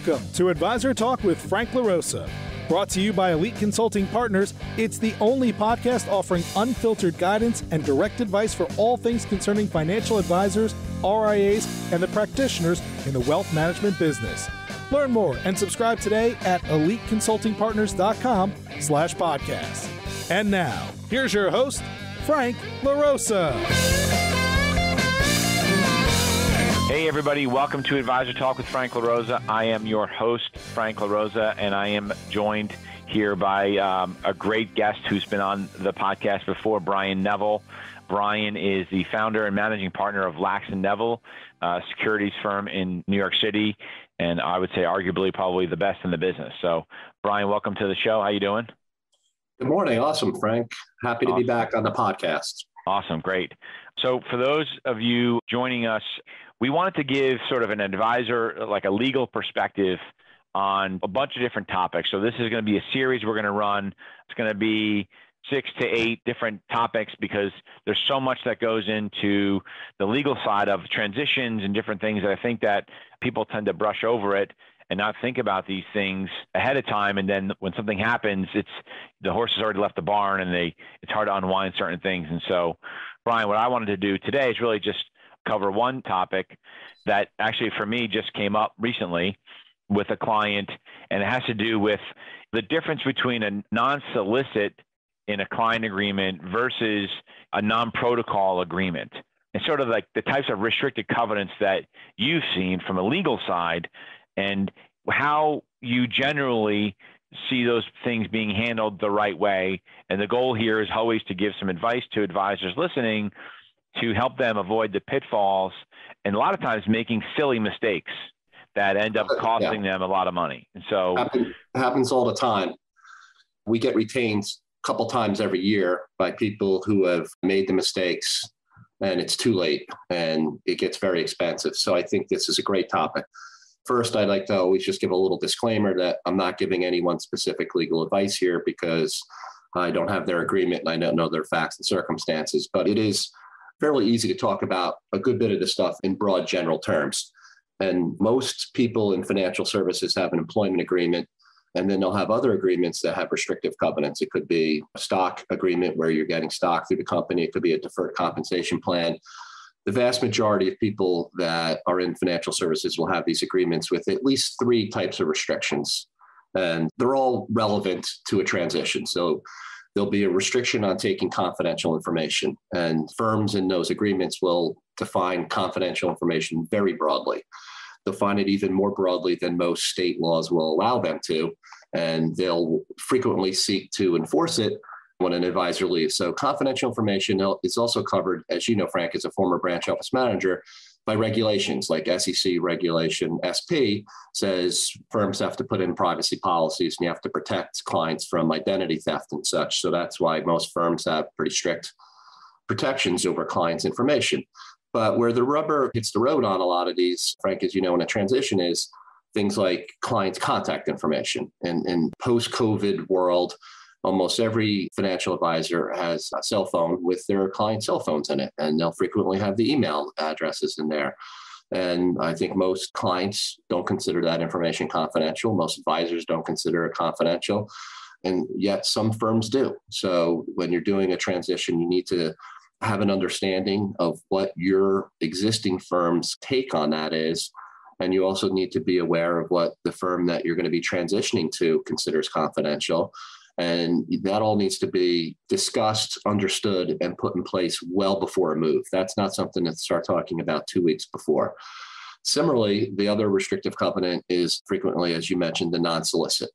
Welcome to Advisor Talk with Frank LaRosa. Brought to you by Elite Consulting Partners, it's the only podcast offering unfiltered guidance and direct advice for all things concerning financial advisors, RIAs, and the practitioners in the wealth management business. Learn more and subscribe today at eliteconsultingpartners.com/podcast. And now, here's your host, Frank LaRosa. Hey everybody, welcome to Advisor Talk with Frank LaRosa. I am your host, Frank LaRosa, and I am joined here by a great guest who's been on the podcast before, Brian Neville. Brian is the founder and managing partner of Lax & Neville, a securities firm in New York City, and I would say arguably probably the best in the business. So, Brian, welcome to the show. How you doing? Good morning. Awesome, Frank. Happy to be back on the podcast. Awesome. Great. So for those of you joining us, we wanted to give sort of an advisor, like a legal perspective on a bunch of different topics. So this is going to be a series we're going to run. It's going to be 6 to 8 different topics because there's so much that goes into the legal side of transitions and different things that I think that people tend to brush over it and not think about these things ahead of time. And then when something happens, the horse has already left the barn and it's hard to unwind certain things. And so, Brian, what I wanted to do today is really just cover one topic that actually for me just came up recently with a client, and it has to do with the difference between a non-solicit in a client agreement versus a non-protocol agreement, and sort of like the types of restricted covenants that you've seen from a legal side and how you generally see those things being handled the right way. And the goal here is always to give some advice to advisors listening to help them avoid the pitfalls and a lot of times making silly mistakes that end up costing them a lot of money. And so happens all the time. We get retained a couple times every year by people who have made the mistakes and it's too late and it gets very expensive. So I think this is a great topic. First, I'd like to always just give a little disclaimer that I'm not giving anyone specific legal advice here because I don't have their agreement and I don't know their facts and circumstances, but it is fairly easy to talk about a good bit of the stuff in broad general terms. And most people in financial services have an employment agreement, and then they'll have other agreements that have restrictive covenants. It could be a stock agreement where you're getting stock through the company. It could be a deferred compensation plan. The vast majority of people that are in financial services will have these agreements with at least 3 types of restrictions, and they're all relevant to a transition. So there'll be a restriction on taking confidential information, and firms in those agreements will define confidential information very broadly. They'll define it even more broadly than most state laws will allow them to, and they'll frequently seek to enforce it when an advisor leaves. So confidential information is also covered, as you know, Frank, as a former branch office manager, by regulations like SEC regulation SP says firms have to put in privacy policies and you have to protect clients from identity theft and such. So that's why most firms have pretty strict protections over clients' information. But where the rubber hits the road on a lot of these, Frank, as you know, in a transition is things like clients' contact information. And in post-COVID world, almost every financial advisor has a cell phone with their client cell phones in it, and they'll frequently have the email addresses in there. And I think most clients don't consider that information confidential. Most advisors don't consider it confidential, and yet some firms do. So when you're doing a transition, you need to have an understanding of what your existing firm's take on that is. And you also need to be aware of what the firm that you're going to be transitioning to considers confidential. And that all needs to be discussed, understood, and put in place well before a move. That's not something to start talking about 2 weeks before. Similarly, the other restrictive covenant is frequently, as you mentioned, the non-solicit.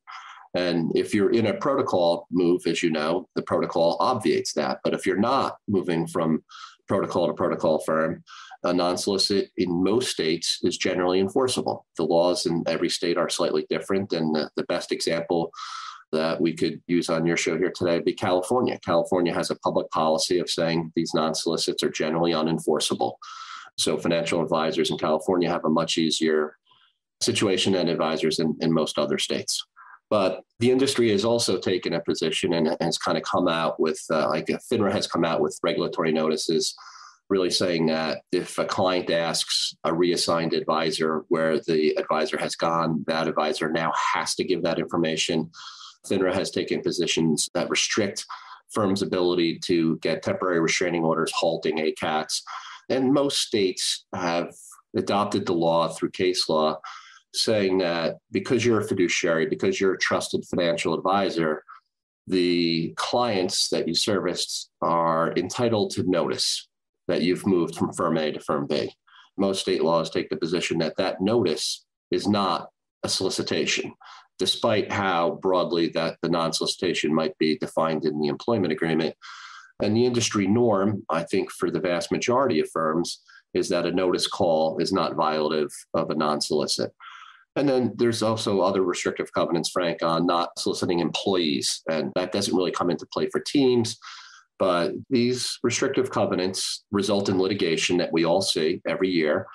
And if you're in a protocol move, as you know, the protocol obviates that. But if you're not moving from protocol to protocol firm, a non-solicit in most states is generally enforceable. The laws in every state are slightly different. And the best example that we could use on your show here today would be California. California has a public policy of saying these non-solicits are generally unenforceable. So financial advisors in California have a much easier situation than advisors in most other states. But the industry has also taken a position and has kind of come out with, like FINRA has come out with regulatory notices really saying that if a client asks a reassigned advisor where the advisor has gone, that advisor now has to give that information. FINRA has taken positions that restrict firms' ability to get temporary restraining orders halting ACATs. And most states have adopted the law through case law, saying that because you're a fiduciary, because you're a trusted financial advisor, the clients that you serviced are entitled to notice that you've moved from firm A to firm B. Most state laws take the position that that notice is not a solicitation, despite how broadly that the non-solicitation might be defined in the employment agreement. And the industry norm, I think, for the vast majority of firms is that a notice call is not violative of a non-solicit. And then there's also other restrictive covenants, Frank, on not soliciting employees. And that doesn't really come into play for teams. But these restrictive covenants result in litigation that we all see every year.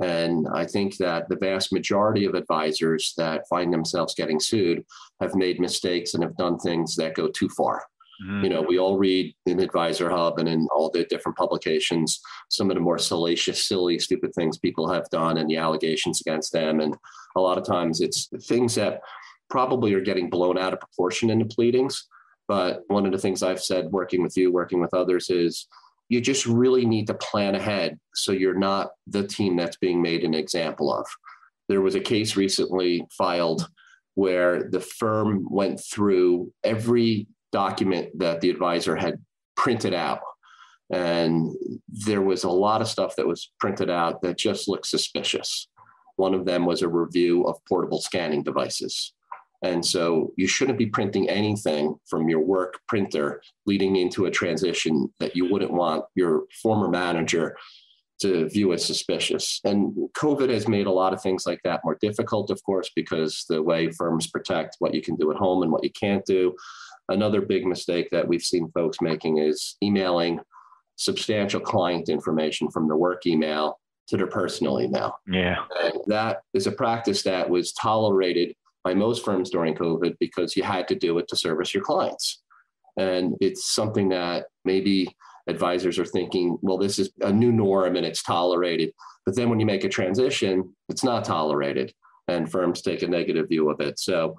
And I think that the vast majority of advisors that find themselves getting sued have made mistakes and have done things that go too far. Mm-hmm. You know, we all read in Advisor Hub and in all the different publications some of the more salacious, silly, stupid things people have done and the allegations against them. And a lot of times it's things that probably are getting blown out of proportion in the pleadings. But one of the things I've said working with you, working with others is you just really need to plan ahead so you're not the team that's being made an example of. There was a case recently filed where the firm went through every document that the advisor had printed out. And there was a lot of stuff that was printed out that just looked suspicious. One of them was a review of portable scanning devices. And so you shouldn't be printing anything from your work printer leading into a transition that you wouldn't want your former manager to view as suspicious. And COVID has made a lot of things like that more difficult, of course, because the way firms protect what you can do at home and what you can't do. Another big mistake that we've seen folks making is emailing substantial client information from their work email to their personal email. Yeah. And that is a practice that was tolerated by most firms during COVID because you had to do it to service your clients. And it's something that maybe advisors are thinking, well, this is a new norm and it's tolerated. But then when you make a transition, it's not tolerated and firms take a negative view of it. So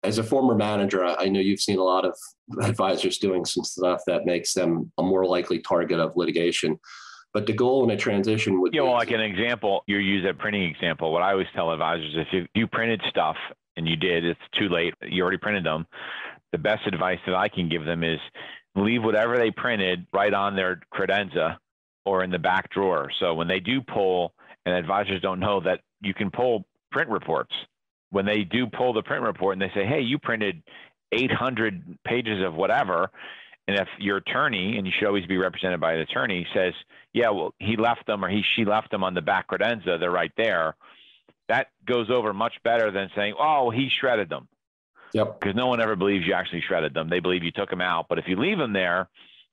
as a former manager, I know you've seen a lot of advisors doing some stuff that makes them a more likely target of litigation. But the goal in a transition would be... well, like an example, you use a printing example. What I always tell advisors, if you printed stuff and you did, it's too late, you already printed them. The best advice that I can give them is leave whatever they printed right on their credenza or in the back drawer. So when they do pull, and advisors don't know that you can pull print reports. When they do pull the print report and they say, hey, you printed 800 pages of whatever, and if your attorney, and you should always be represented by an attorney, says, yeah, well, he left them or she left them on the back credenza, they're right there. That goes over much better than saying, oh, he shredded them. Yep. Because no one ever believes you actually shredded them. They believe you took them out. But if you leave them there,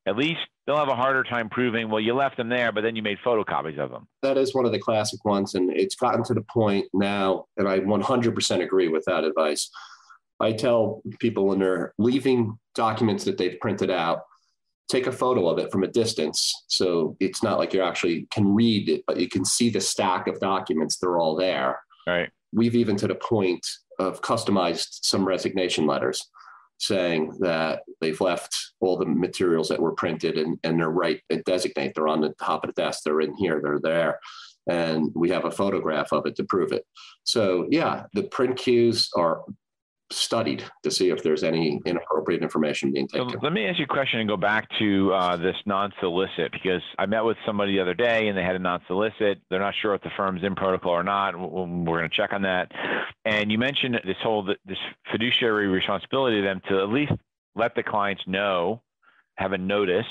at least they'll have a harder time proving, well, you left them there, but then you made photocopies of them. That is one of the classic ones. And it's gotten to the point now, and I 100% agree with that advice. I tell people when they're leaving documents that they've printed out, take a photo of it from a distance. So it's not like you actually can read it, but you can see the stack of documents. They're all there. Right. We've even to the point of customized some resignation letters saying that they've left all the materials that were printed and they're right and designate. They're on the top of the desk. They're in here. They're there. And we have a photograph of it to prove it. So yeah, the print cues are studied to see if there's any inappropriate information being taken. So let me ask you a question and go back to this non-solicit, because I met with somebody the other day and they had a non-solicit. They're not sure if the firm's in protocol or not. We're going to check on that. And you mentioned this fiduciary responsibility to them to at least let the clients know, have a notice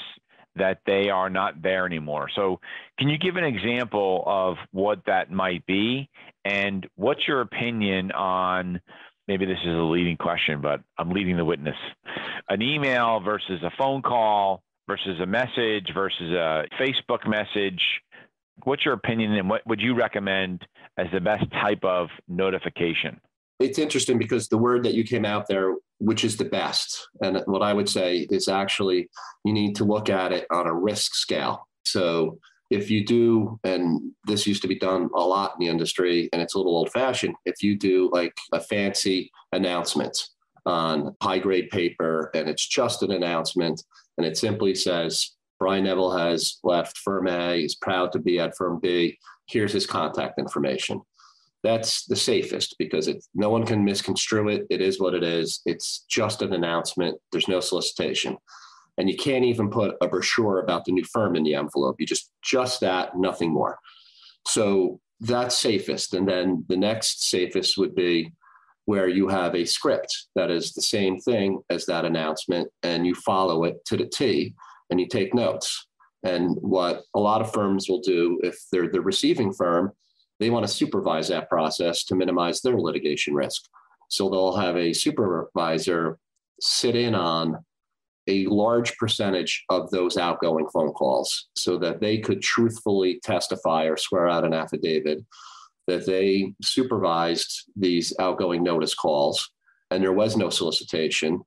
that they are not there anymore. So can you give an example of what that might be? And what's your opinion on, maybe this is a leading question, but I'm leading the witness, an email versus a phone call versus a message versus a Facebook message? What's your opinion, and what would you recommend as the best type of notification? It's interesting because the word that you came out there, which is the best, and what I would say is actually you need to look at it on a risk scale. So if you do, and this used to be done a lot in the industry and it's a little old fashioned, if you do like a fancy announcement on high grade paper and it's just an announcement and it simply says, Brian Neville has left firm A, is proud to be at firm B, here's his contact information. That's the safest because no one can misconstrue it. It is what it is. It's just an announcement. There's no solicitation. And you can't even put a brochure about the new firm in the envelope. You just that, nothing more. So that's safest. And then the next safest would be where you have a script that is the same thing as that announcement and you follow it to the T and you take notes. And what a lot of firms will do if they're the receiving firm, they want to supervise that process to minimize their litigation risk. So they'll have a supervisor sit in on a large percentage of those outgoing phone calls so that they could truthfully testify or swear out an affidavit that they supervised these outgoing notice calls and there was no solicitation,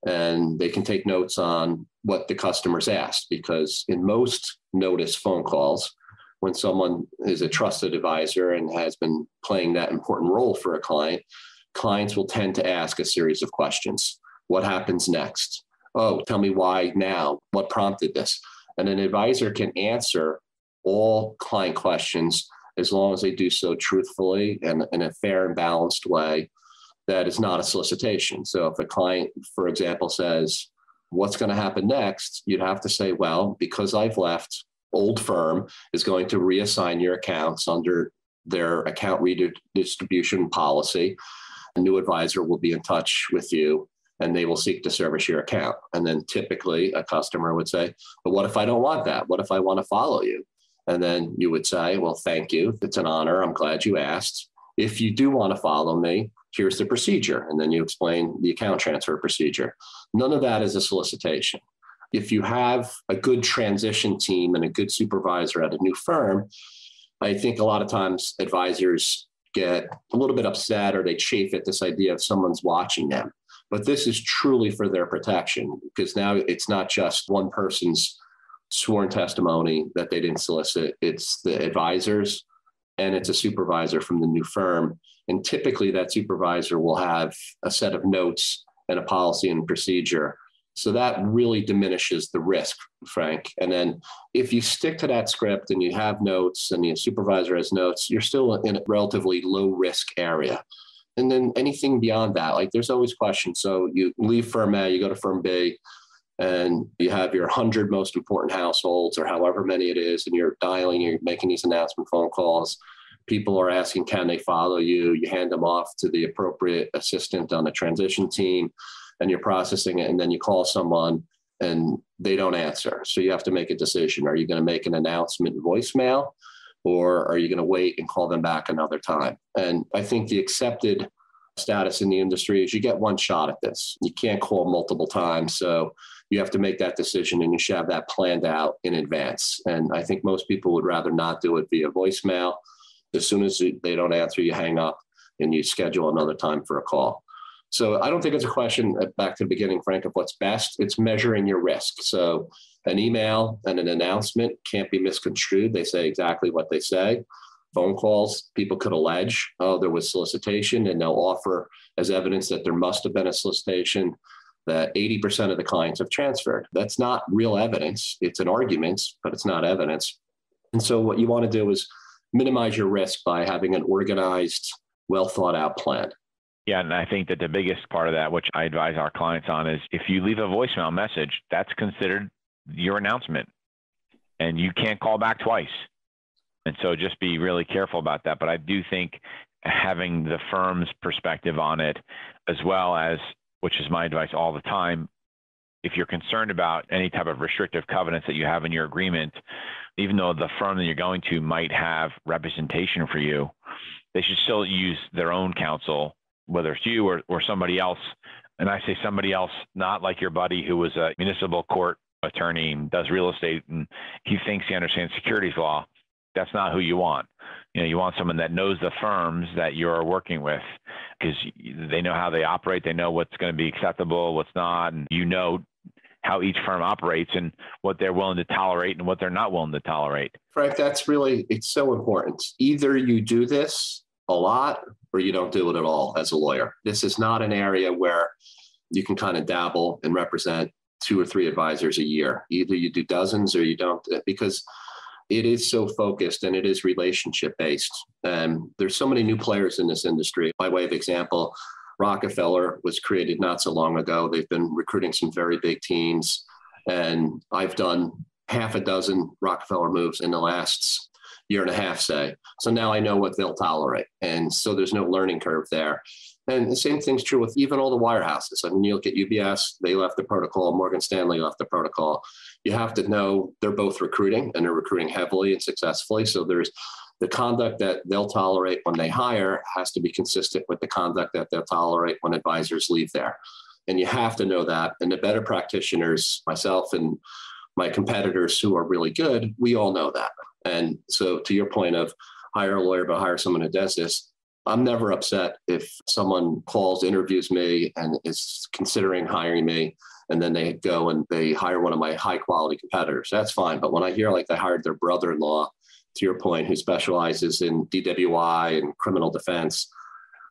and they can take notes on what the customers asked, because in most notice phone calls, when someone is a trusted advisor and has been playing that important role for a client, clients will tend to ask a series of questions. What happens next? Oh, tell me why now? What prompted this? And an advisor can answer all client questions as long as they do so truthfully and in a fair and balanced way that is not a solicitation. So if a client, for example, says, what's going to happen next? You'd have to say, well, because I've left, old firm is going to reassign your accounts under their account redistribution policy. A new advisor will be in touch with you and they will seek to service your account. And then typically a customer would say, but what if I don't want that? What if I want to follow you? And then you would say, well, thank you. It's an honor. I'm glad you asked. If you do want to follow me, here's the procedure. And then you explain the account transfer procedure. None of that is a solicitation. If you have a good transition team and a good supervisor at a new firm, I think a lot of times advisors get a little bit upset or they chafe at this idea of someone's watching them. But this is truly for their protection, because now it's not just one person's sworn testimony that they didn't solicit. It's the advisors and it's a supervisor from the new firm. And typically that supervisor will have a set of notes and a policy and procedure. So that really diminishes the risk, Frank. And then if you stick to that script and you have notes and the supervisor has notes, you're still in a relatively low risk area. And then anything beyond that, like there's always questions. So you leave firm A, you go to firm B, and you have your 100 most important households or however many it is, and you're dialing, you're making these announcement phone calls. People are asking, can they follow you? You hand them off to the appropriate assistant on the transition team, and you're processing it. And then you call someone and they don't answer. So you have to make a decision. Are you going to make an announcement voicemail, or are you going to wait and call them back another time? And I think the accepted status in the industry is you get one shot at this. You can't call multiple times. So you have to make that decision and you should have that planned out in advance. And I think most people would rather not do it via voicemail. As soon as they don't answer, you hang up and you schedule another time for a call. So I don't think it's a question, back to the beginning, Frank, of what's best. It's measuring your risk. So an email and an announcement can't be misconstrued. They say exactly what they say. Phone calls, people could allege, oh, there was solicitation, and they'll offer as evidence that there must have been a solicitation that 80% of the clients have transferred. That's not real evidence. It's an argument, but it's not evidence. And so what you want to do is minimize your risk by having an organized, well thought out plan. Yeah, and I think that the biggest part of that, which I advise our clients on, is if you leave a voicemail message, that's considered your announcement, and you can't call back twice. And so just be really careful about that. But I do think having the firm's perspective on it, as well as, which is my advice all the time, if you're concerned about any type of restrictive covenants that you have in your agreement, even though the firm that you're going to might have representation for you, they should still use their own counsel, whether it's you or somebody else. And I say somebody else, not like your buddy who was a municipal court attorney and does real estate and he thinks he understands securities law. That's not who you want. You want someone that knows the firms that you're working with, because they know how they operate. They know what's going to be acceptable, what's not. And how each firm operates and what they're willing to tolerate and what they're not willing to tolerate. Frank, it's so important. Either you do this a lot or you don't do it at all as a lawyer. This is not an area where you can kind of dabble and represent 2 or 3 advisors a year. Either you do dozens or you don't, because it is so focused and it is relationship based. There's so many new players in this industry. By way of example, Rockefeller was created not so long ago. They've been recruiting some very big teams, and I've done half a dozen Rockefeller moves in the last year and a half, say. So now I know what they'll tolerate. And so there's no learning curve there. And the same thing's true with even all the wirehouses. I mean, you look at UBS, they left the protocol. Morgan Stanley left the protocol. You have to know they're both recruiting, and they're recruiting heavily and successfully. So there's the conduct that they'll tolerate when they hire has to be consistent with the conduct that they'll tolerate when advisors leave there. And you have to know that. And the better practitioners, myself and my competitors who are really good, we all know that. And so to your point of hire a lawyer, but hire someone who does this, I'm never upset if someone calls, interviews me, and is considering hiring me, and then they go and they hire one of my high quality competitors. That's fine. But when I hear like they hired their brother-in-law, to your point, who specializes in DWI and criminal defense,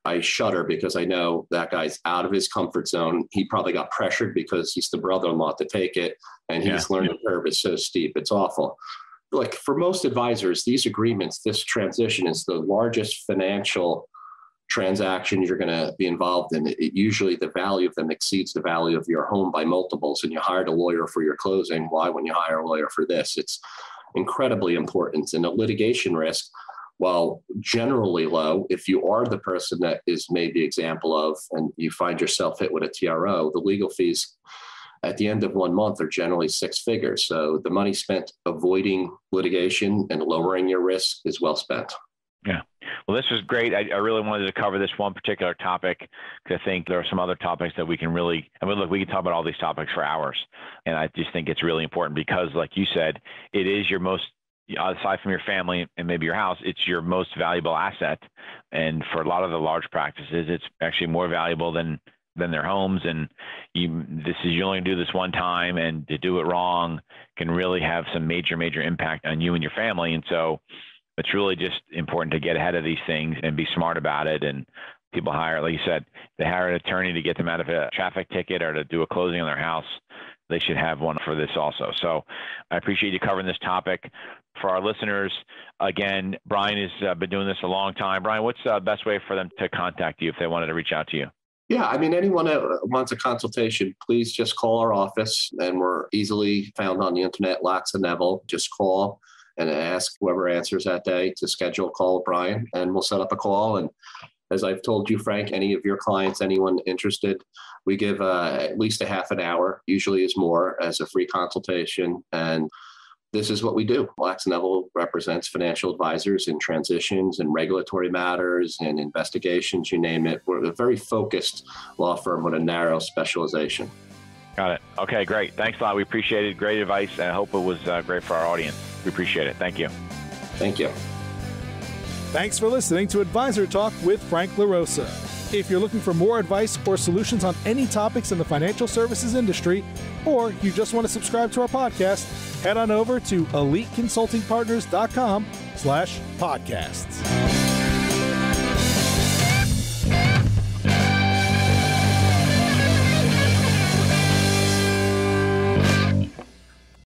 I shudder because I know that guy's out of his comfort zone. He probably got pressured because he's the brother-in-law to take it, and his learning curve is so steep. It's awful. Like for most advisors, these agreements, this transition is the largest financial transaction you're going to be involved in. Usually the value of them exceeds the value of your home by multiples, and you hired a lawyer for your closing. Why wouldn't you hire a lawyer for this? It's incredibly important. And the litigation risk, while generally low, if you are the person that is made the example of and you find yourself hit with a TRO, the legal fees at the end of 1 month are generally 6 figures. So the money spent avoiding litigation and lowering your risk is well spent. Yeah. Well, this was great. I really wanted to cover this one particular topic because I think there are some other topics that we can really, look, we can talk about all these topics for hours. And I just think it's really important because, like you said, it is your most, aside from your family and maybe your house, it's your most valuable asset. And for a lot of the large practices, it's actually more valuable than their homes. And you only do this one time, and to do it wrong can really have some major, major impact on you and your family. And so it's really just important to get ahead of these things and be smart about it. And people hire, like you said, they hire an attorney to get them out of a traffic ticket or to do a closing on their house. They should have one for this also. So I appreciate you covering this topic. For our listeners, again, Brian has been doing this a long time. Brian, what's the best way for them to contact you if they wanted to reach out to you? Yeah, I mean, anyone that wants a consultation, please just call our office, and we're easily found on the internet, Lax and Neville. Just call and ask whoever answers that day to schedule a call with Brian, and we'll set up a call. And as I've told you, Frank, any of your clients, anyone interested, we give at least a half an hour, usually is more, as a free consultation. And this is what we do. Lax & Neville represents financial advisors in transitions and regulatory matters and investigations, you name it. We're a very focused law firm with a narrow specialization. Got it. Okay, great. Thanks a lot. We appreciate it. Great advice. And I hope it was great for our audience. We appreciate it. Thank you. Thank you. Thanks for listening to Advisor Talk with Frank LaRosa. If you're looking for more advice or solutions on any topics in the financial services industry, or you just want to subscribe to our podcast, head on over to eliteconsultingpartners.com/podcasts.